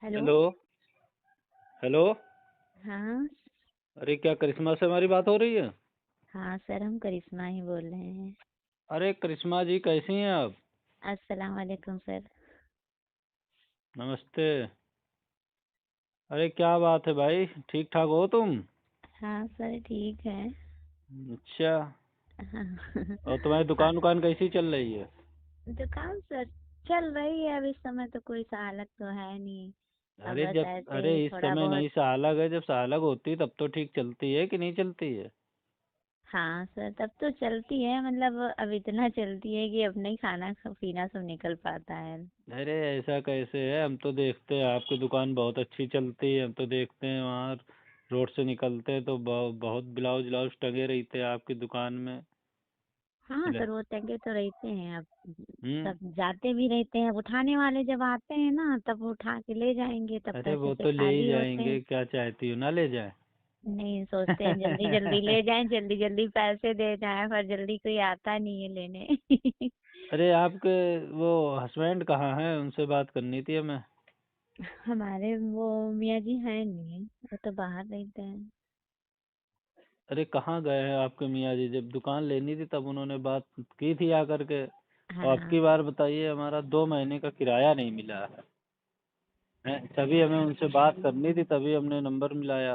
Hello. Hello. Hello. हाँ। अरे क्या करिश्मा से हमारी बात हो रही है? हाँ सर, हम करिश्मा ही बोल रहे हैं। अरे करिश्मा जी, कैसी हैं आप? अस्सलाम वालेकुम सर। नमस्ते। अरे क्या बात है भाई, ठीक ठाक हो तुम? हाँ सर, ठीक है। अच्छा। हाँ। और तुम्हारी हाँ, दुकान उकान कैसी चल रही है? दुकान सर चल रही है। अब इस समय तो कोई सहालत तो है नहीं। अब अरे बस जब ऐसे अरे ही इस थोड़ा समय बहुत। नहीं सालक है, जब सालक होती तब तो ठीक चलती है कि नहीं चलती है? हाँ सर, तब तो चलती है। मतलब अब इतना चलती है कि अब नहीं खाना पीना सब निकल पाता है। अरे ऐसा कैसे है, हम तो देखते हैं आपकी दुकान बहुत अच्छी चलती है। हम तो देखते हैं वहाँ रोड से निकलते हैं तो बहुत ब्लाउज व्लाउज टंगे रहते हैं आपकी दुकान में। हाँ सिला सर, वो टंगे तो रहते हैं। अब हम्म। सब जाते भी रहते हैं। अब उठाने वाले जब आते हैं ना, तब वो उठा के ले जाएंगे, तब अरे पैसे वो से तो ले ही खाली होते हैं। जाएंगे, क्या चाहती हो ना ले जाए? नहीं, सोचते हैं जल्दी जल्दी ले जाएं, जल्दी जल्दी पैसे दे जाएं, पर जल्दी कोई आता नहीं है लेने। अरे आपके वो हस्बैंड कहाँ हैं, उनसे बात करनी थी हमें। हमारे वो मियाँ जी हैं नहीं, वो तो बाहर रहते हैं। अरे कहाँ गए हैं आपके मियाँ जी? जब दुकान लेनी थी तब उन्होंने बात की थी आकर के। और अब की हाँ। बार बताइए, हमारा 2 महीने का किराया नहीं मिला है। तभी हमें उनसे बात करनी थी, तभी हमने नंबर मिलाया।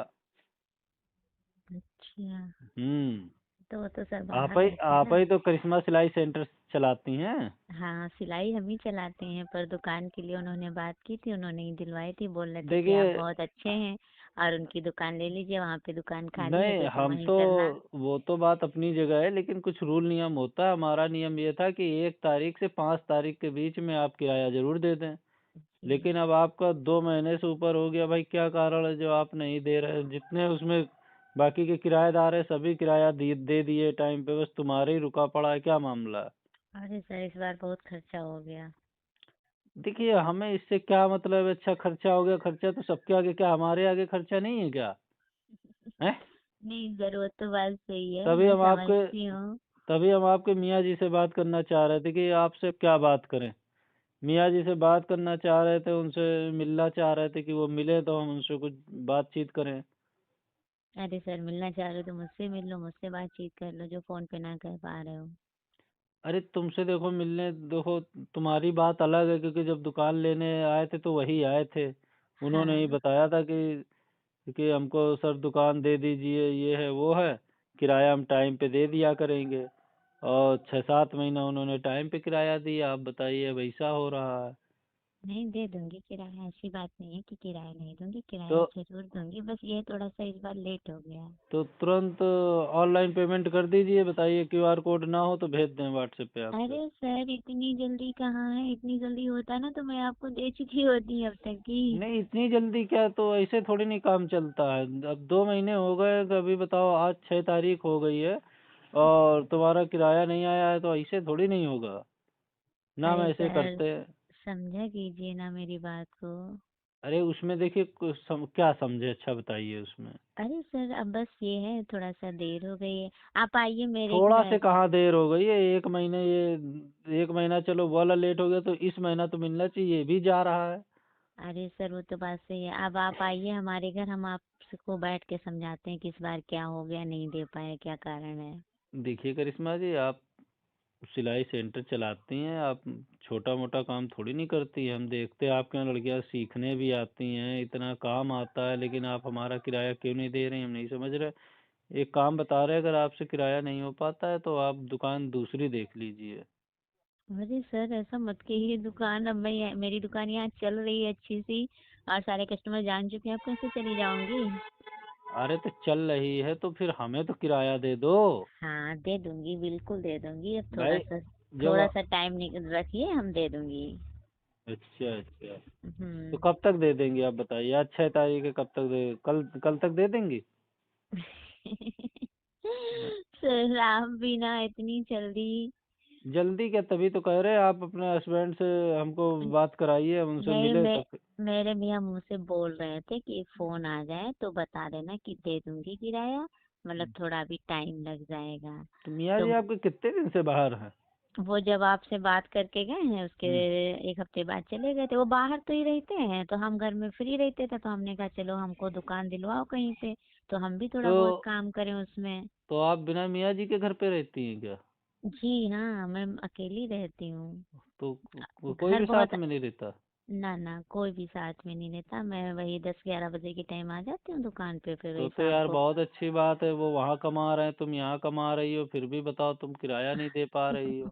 अच्छा। हम्म। तो वो तो सर आप बाहर ही रहते हैं आप ना। ही तो करिश्मा सिलाई सेंटर चलाती हैं? हाँ, सिलाई हम ही चलाते हैं, पर दुकान के लिए उन्होंने बात की थी, उन्होंने ही दिलवाई थी। बोल रहे थे कि आप देखिए, बहुत अच्छे हैं और उनकी दुकान ले लीजिए, वहाँ पे दुकान खाली है नहीं तो तुम हम वहीं तो, करना। वो तो बात अपनी जगह है, लेकिन कुछ रूल नियम होता है। हमारा नियम ये था कि 1 तारीख से 5 तारीख के बीच में आप किराया जरूर दे दें। जी। लेकिन अब आपका 2 महीने से ऊपर हो गया भाई, क्या कारण है जो आप नहीं दे रहे? जितने उसमें बाकी के किराएदार है सभी किराया दे दिए टाइम पे, बस तुम्हारे ही रुका पड़ा है, क्या मामला है? अरे सर, इस बार बहुत खर्चा हो गया। देखिए हमें इससे क्या मतलब है? अच्छा खर्चा हो गया, खर्चा तो सबके आगे, क्या हमारे आगे खर्चा नहीं है क्या? है? नहीं सर, वो तो बात सही है, तभी मैं हम आपके समझती हूँ। तभी हम आपके मियाँ जी से बात करना चाह रहे थे कि आपसे क्या बात करें। मियाँ जी से बात करना चाह रहे थे, उनसे मिलना चाह रहे थे कि वो मिले तो हम उनसे कुछ बातचीत करें। अरे सर, मिलना चाह रहे हो तो मुझसे मिल लो, मुझसे बातचीत कर लो, जो फोन पे ना कर पा रहे हो। अरे तुमसे देखो मिलने, देखो तुम्हारी बात अलग है, क्योंकि जब दुकान लेने आए थे तो वही आए थे। उन्होंने ही हाँ। बताया था कि हमको सर दुकान दे दीजिए, ये है वो है, किराया हम टाइम पे दे दिया करेंगे। और 6-7 महीना उन्होंने टाइम पे किराया दिया, आप बताइए अब ऐसा हो रहा है। नहीं, दे दूंगी किराया, ऐसी बात नहीं है कि किराया नहीं दूंगी, तो किराया जरूर दूंगी। बस ये थोड़ा सा इस बार लेट हो गया। तो तुरंत ऑनलाइन पेमेंट कर दीजिए, बताइए क्यूआर कोड ना हो तो भेज दें व्हाट्सएप पे आपके। अरे सर, इतनी जल्दी कहाँ है? इतनी जल्दी होता ना तो मैं आपको दे चुकी होती अब तक की। नहीं इतनी जल्दी क्या, तो ऐसे थोड़ी नहीं काम चलता है। अब 2 महीने हो गए तो अभी बताओ, आज 6 तारीख हो गई है और तुम्हारा किराया नहीं आया है, तो ऐसे थोड़ी नहीं होगा। ना हम अरे ऐसे सर, करते हैं। समझा कीजिए ना मेरी बात को। अरे उसमें देखिए क्या समझे, अच्छा बताइए उसमें। अरे सर, अब बस ये है, थोड़ा सा देर हो गई है। आप आइए मेरे थोड़ा से घर। कहाँ देर हो गई है, 1 महीने, ये 1 महीना चलो वो वाला लेट हो गया, तो इस महीना तो मिलना चाहिए, ये भी जा रहा है। अरे सर, वो तो बात सही है। अब आप आइए हमारे घर, हम आपको बैठ के समझाते हैं किस बार क्या हो गया, नहीं दे पाए, क्या कारण है। देखिए करिश्मा जी, आप सिलाई सेंटर चलाती हैं, आप छोटा मोटा काम थोड़ी नहीं करती हैं। हम देखते हैं आपके यहाँ लड़कियां सीखने भी आती हैं, इतना काम आता है, लेकिन आप हमारा किराया क्यों नहीं दे रही, हम नहीं समझ रहे। एक काम बता रहे हैं, अगर आपसे किराया नहीं हो पाता है तो आप दुकान दूसरी देख लीजिए। अरे सर, ऐसा मत कहिए। दुकान अब मेरी दुकान यहाँ चल रही है अच्छी सी, और सारे कस्टमर जान चुके हैं। अब कैसे चली जाऊंगी? अरे तो चल रही है तो फिर हमें तो किराया दे दो हाँ, दे दूंगी, बिल्कुल दे दूंगी। अब भाई। जब थोड़ा सा टाइम रखिए, हम दे दूंगी। अच्छा अच्छा, तो हम्म। कब तक दे देंगी आप बताइए? आज 6 तारीख है, कब तक दे, कल कल तक दे देंगी? सर, आप भी ना इतनी जल्दी। जल्दी क्या, तभी तो कह रहे हैं आप अपने हस्बैंड से हमको बात कराइए, हम उनसे नहीं, मिले तब। मेरे मियाँ मुँह से बोल रहे थे कि फोन आ जाए तो बता देना कि दे दूंगी किराया। मतलब थोड़ा भी टाइम लग जाएगा। तो मियाँ तो जी आपके कितने दिन से बाहर हैं? वो जब आपसे बात करके गए हैं उसके हम्म। 1 हफ्ते बाद चले गए थे। वो बाहर तो ही रहते हैं, तो हम घर में फ्री रहते थे, तो हमने कहा चलो हमको दुकान दिलवाओ कहीं पे, तो हम भी थोड़ा तो बहुत काम करें उसमें। तो आप बिना मियाँ जी के घर पे रहती हैं क्या? जी हाँ, मैं अकेली रहती हूँ। तो कोई घर भी बहुत, साथ में नहीं रहता? ना ना कोई भी साथ में नहीं रहता। मैं वही 10-11 बजे के टाइम आ जाती हूँ दुकान पे, फिर वही तो शाम यार को। बहुत अच्छी बात है, वो वहाँ कमा रहे हैं, तुम यहाँ कमा रही हो, फिर भी बताओ तुम किराया नहीं दे पा रही हो।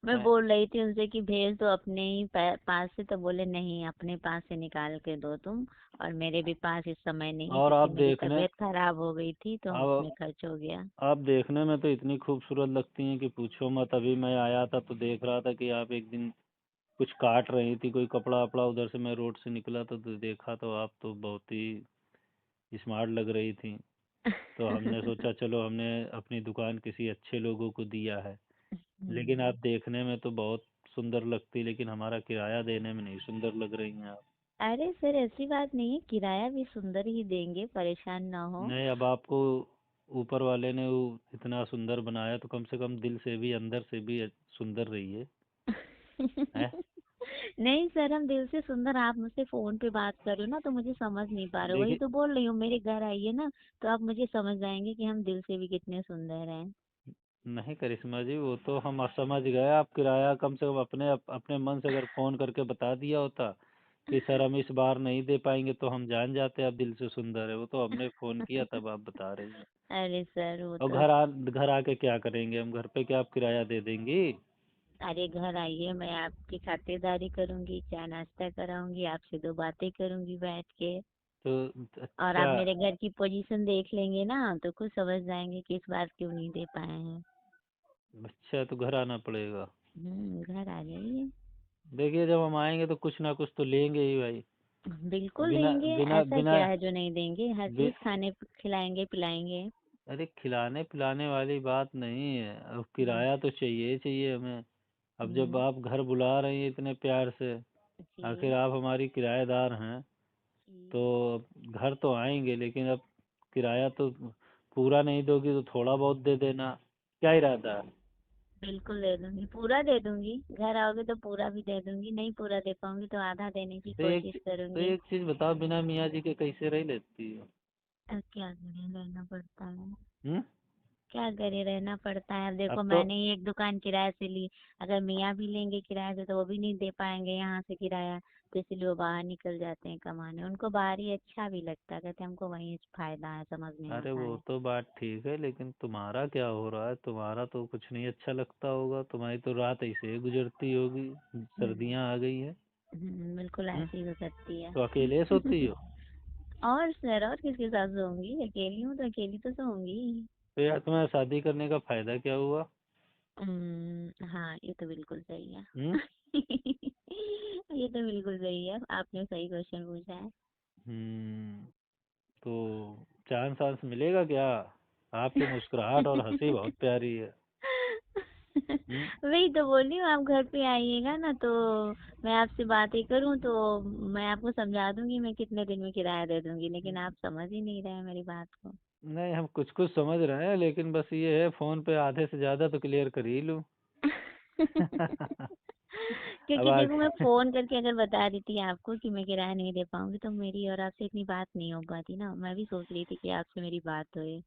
मैं हैं? बोल रही थी उनसे कि भेज दो अपने ही पास से, तो बोले नहीं अपने पास से निकाल के दो तुम, और मेरे भी पास इस समय नहीं है और क्योंकि मेरी तबीयत खराब हो गई थी, तो अब उसमें खर्च हो गया। आप देखने में तो इतनी खूबसूरत लगती हैं कि पूछो मत। अभी मैं आया था तो देख रहा था कि आप एक दिन कुछ काट रही थी, कोई कपड़ा वपड़ा, उधर से मैं रोड से निकला तो देखा, तो आप तो बहुत ही स्मार्ट लग रही थी। तो हमने सोचा चलो हमने अपनी दुकान किसी अच्छे लोगों को दिया है। लेकिन हम्म। आप देखने में तो बहुत सुंदर लगती, लेकिन हमारा किराया देने में नहीं सुंदर लग रही हैं आप। अरे सर ऐसी बात नहीं है, किराया भी सुंदर ही देंगे, परेशान ना हो। नहीं, अब आपको ऊपर वाले ने वो इतना सुंदर बनाया तो कम से कम दिल से भी अंदर से भी सुंदर रहिए। है? नहीं सर, हम दिल से सुंदर, आप मुझसे फोन पे बात कर रहे हो ना, तो मुझे समझ नहीं पा रहे हो, वही देखिए, तो बोल रही हूँ, मेरे घर आइए ना, तो आप मुझे समझ जाएंगे कि हम दिल से भी कितने सुंदर हैं। नहीं करिश्मा जी, वो तो हम समझ गए। आप किराया कम से कम अपने मन से अगर फ़ोन करके बता दिया होता कि सर हम इस बार नहीं दे पाएंगे, तो हम जान जाते आप दिल से सुंदर है। वो तो हमने फ़ोन किया तब आप बता रही हैं। अरे सर वो और तो, घर आके क्या करेंगे हम? घर पे क्या आप किराया दे देंगी? अरे घर आइए, मैं आपकी खातिरदारी करूंगी, चाय नाश्ता कराऊंगी, आपसे 2 बातें करूंगी बैठ के, तो और अच्छा। आप मेरे घर की पोजीशन देख लेंगे ना, तो खुद समझ जाएंगे कि इस बार क्यों नहीं दे पाए हैं। अच्छा, तो घर आना पड़ेगा। घर आ जाइए। देखिए, जब हम आएंगे तो कुछ ना कुछ तो लेंगे ही भाई। बिल्कुल बिना देंगे, बिना ऐसा बिना क्या है जो नहीं देंगे, हर बि, चीज खाने खिलाएंगे पिलाएंगे। अरे खिलाने पिलाने वाली बात नहीं है, अब हम्म। किराया तो चाहिए ही चाहिए हमें। अब जब हम्म। आप घर बुला रही हैं इतने प्यार से, आखिर जी। आप हमारी किराएदार हैं, जी। तो घर तो आएंगे, लेकिन अब किराया तो पूरा नहीं दोगी तो थोड़ा बहुत दे देना। क्या इरादा है? बिल्कुल दे दूंगी, पूरा दे दूंगी, घर आओगे तो पूरा भी दे दूंगी, नहीं पूरा दे पाऊंगी तो आधा देने की कोशिश तो करूंगी। एक चीज बताओ, बिना मियाँ जी के कैसे रह लेती हो? अब क्या करें, रहना पड़ता है। हम्म। क्या करे, रहना पड़ता है। अब अब देखो तो मैंने ही एक दुकान किराए से ली, अगर मियाँ भी लेंगे किराए से तो वो भी नहीं दे पाएंगे यहाँ से किराया, तो इसलिए वो बाहर निकल जाते हैं कमाने, उनको बाहर ही अच्छा भी लगता है, कहते हैं हमको वहीं फायदा है, समझ में अरे आता वो है। तो बात ठीक है, लेकिन तुम्हारा क्या हो रहा है? तुम्हारा तो कुछ नहीं अच्छा लगता होगा, तुम्हारी तो रात ऐसे ही गुजरती होगी। हम्म। सर्दियाँ आ गई है। बिल्कुल हम्म। ऐसे ही हो सकती है। तो अकेले सोती हो? और सर और किसके साथ सोऊंगी, अकेली हूँ तो अकेली तो सोऊंगी। तो यार तुम्हारा शादी करने का फायदा क्या हुआ? हाँ ये तो बिल्कुल सही है। हम्म। ये तो बिल्कुल सही है, आपने सही क्वेश्चन पूछा है। हम्म। तो चांस आंस मिलेगा क्या? आपकी मुस्कुराहट और हंसी बहुत प्यारी है। हम्म। वही तो बोली हूँ, आप घर पे आइएगा ना, तो मैं आपसे बातें करूँ तो मैं आपको समझा दूंगी मैं कितने दिन में किराया दे दूंगी, लेकिन आप समझ ही नहीं रहे हैं मेरी बात को। नहीं, हम कुछ कुछ समझ रहे हैं, लेकिन बस ये है, फोन पे आधे से ज्यादा तो क्लियर कर ही लूं। अब क्योंकि देखो मैं आगे फोन करके अगर बता देती आपको कि मैं किराया नहीं दे पाऊंगी, तो मेरी और आपसे इतनी बात नहीं हो पाती ना, मैं भी सोच रही थी कि आपसे मेरी बात होए।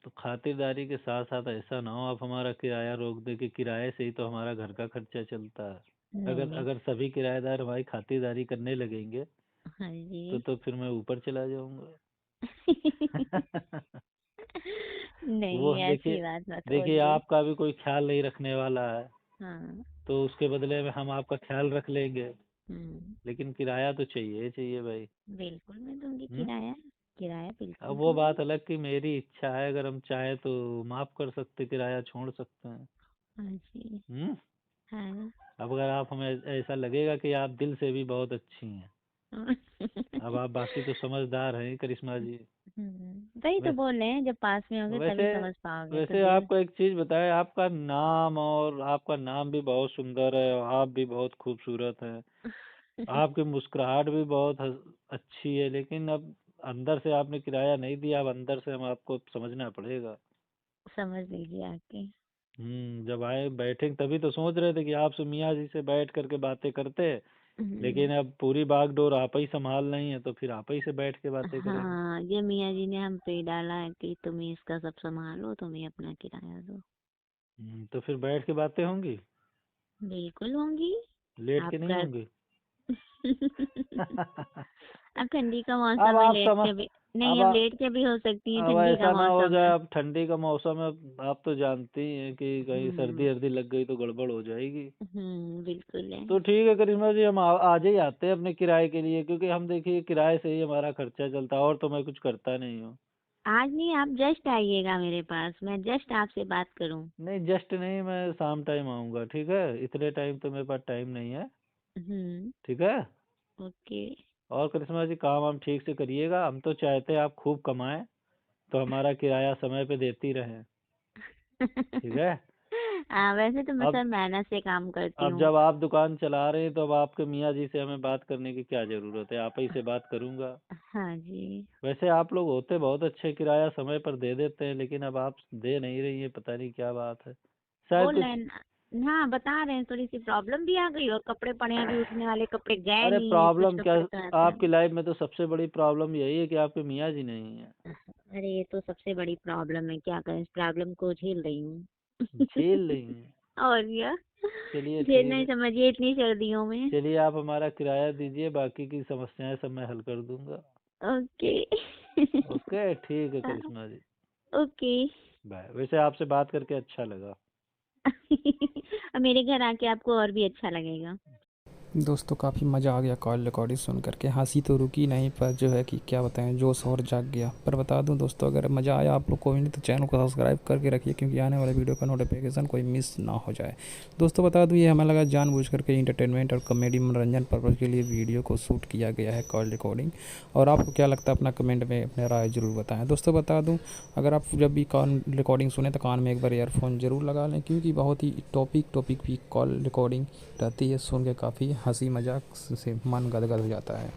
तो खातिरदारी के साथ साथ ऐसा ना हो आप हमारा किराया रोक दे, कि किराए से ही तो हमारा घर का खर्चा चलता है। नहीं अगर नहीं। अगर सभी किराएदार हमारी खातिरदारी करने लगेंगे हाँ तो जी। फिर मैं ऊपर चला जाऊंगा। वो नहीं देखिए, ऐसी बात मत देखिए बोलिए। आपका भी कोई ख्याल नहीं रखने वाला है, हाँ। तो उसके बदले में हम आपका ख्याल रख लेंगे। हम्म। लेकिन किराया तो चाहिए ही चाहिए भाई। बिल्कुल मैं दूंगी हम्म। किराया, किराया अब बिल्कुल वो दूंगी। बात अलग कि मेरी इच्छा है, अगर हम चाहें तो माफ कर सकते, किराया छोड़ सकते हैं। हाँ जी। हम्म। हाँ। अब अगर आप हमें ऐसा लगेगा कि आप दिल से भी बहुत अच्छी हैं। अब आप बाकी तो समझदार हैं करिश्मा जी। वही तो वैसे बोल रहे हैं, जब पास में होगे वैसे तभी समझ पाओगे, तो वैसे दिल। आपको एक चीज बताएं, आपका नाम भी बहुत सुंदर है, और आप भी बहुत खूबसूरत हैं। आपकी मुस्कुराहट भी बहुत अच्छी है, लेकिन अब अंदर से आपने किराया नहीं दिया, अब अंदर से हम आपको समझना पड़ेगा। समझ लीजिए आके। जब आए बैठे तभी तो सोच रहे थे कि आपसे मियाँ जी से बैठ करके बातें करते, लेकिन अब पूरी बागडोर आप ही संभाल रही हैं, तो फिर आप ही से बैठ के बातें करेंगे। हाँ, ये मियाँ जी ने हम पे डाला है कि तुम ही इसका सब संभालो, तुम ही अपना किराया दो। तो फिर बैठ के बातें होंगी, बिल्कुल होंगी। लेट आप के नहीं कर होंगी। अब ठंडी का अब मौसम है, आप लेट समझ के भी नहीं, अब अब लेट के भी हो सकती है, अब ठंडी का ऐसा ना हो मौसम जाए, है। अब ठंडी का मौसम है, आप तो जानती ही हैं कि कहीं सर्दी हम्म। अर्दी लग गई तो गड़बड़ हो जाएगी। बिल्कुल है। तो ठीक है करिश्मा जी, हम आज ही आते हैं अपने किराए के लिए, क्योंकि हम देखिए किराए से ही हमारा खर्चा चलता है, और तो मैं कुछ करता नहीं हूँ। आज नहीं, आप जस्ट आइएगा मेरे पास, मैं जस्ट आपसे बात करूं। नहीं जस्ट नहीं, मैं शाम टाइम आऊँगा, ठीक है, इतने टाइम तो मेरे पास टाइम नहीं है। हम्म। ठीक है। ओके। और करिश्मा जी काम हम ठीक से करिएगा, हम तो चाहते हैं आप खूब कमाएं, तो हमारा किराया समय पे देती रहें। ठीक है। हाँ, वैसे तो मैं अब सर मेहनत से काम करती अब हूँ। जब आप दुकान चला रहे हैं, तो अब आपके मियाँ जी से हमें बात करने की क्या ज़रूरत है, आप ही से बात करूँगा। हाँ जी। वैसे आप लोग होते बहुत अच्छे, किराया समय पर दे देते हैं, लेकिन अब आप दे नहीं रही हैं, पता नहीं क्या बात है, शायद बोल रहे कुछ। हैं हाँ, बता रहे हैं, थोड़ी सी प्रॉब्लम भी आ गई और कपड़े पड़े हैं, अभी उठने वाले कपड़े गए अरे नहीं है, कुछ प्रॉब्लम क्या, कपड़े तो ऐसे हैं। आपकी लाइफ में तो सबसे बड़ी प्रॉब्लम यही है कि आपके मियाँ जी नहीं है। अरे ये तो सबसे बड़ी प्रॉब्लम है, क्या करें, इस प्रॉब्लम को झेल रही हूँ। झेल रही हैं। और क्या, चलिए झेलना ठीक ही है। समझिए इतनी सर्दियों में। चलिए आप हमारा किराया दीजिए, बाकी की समस्याएं सब मैं हल कर दूंगा। ओके। ओके ठीक है करिश्मा जी। ओके। बाय। वैसे आपसे बात करके अच्छा लगा। अब मेरे घर आके आपको और भी अच्छा लगेगा। दोस्तों काफ़ी मज़ा आ गया कॉल रिकॉर्डिंग सुन करके, हंसी तो रुकी नहीं, पर जो है कि क्या बताएं, जोश और जाग गया। पर बता दूं दोस्तों, अगर मज़ा आया आप लोग को भी नहीं तो चैनल को सब्सक्राइब करके रखिए, क्योंकि आने वाले वीडियो का नोटिफिकेशन कोई मिस ना हो जाए। दोस्तों बता दूं, ये हमें लगा जानबूझ करके इंटरटेनमेंट और कॉमेडी मनोरंजन पर्पज़ के लिए वीडियो को शूट किया गया है कॉल रिकॉर्डिंग। और आपको क्या लगता है अपना कमेंट में अपने राय ज़रूर बताएँ। दोस्तों बता दूँ, अगर आप जब भी कॉल रिकॉर्डिंग सुने तो कान में एक बार ईयरफोन ज़रूर लगा लें, क्योंकि बहुत ही टॉपिक भी कॉल रिकॉर्डिंग रहती है, सुन के काफ़ी हंसी मजाक से मन गदगद हो जाता है।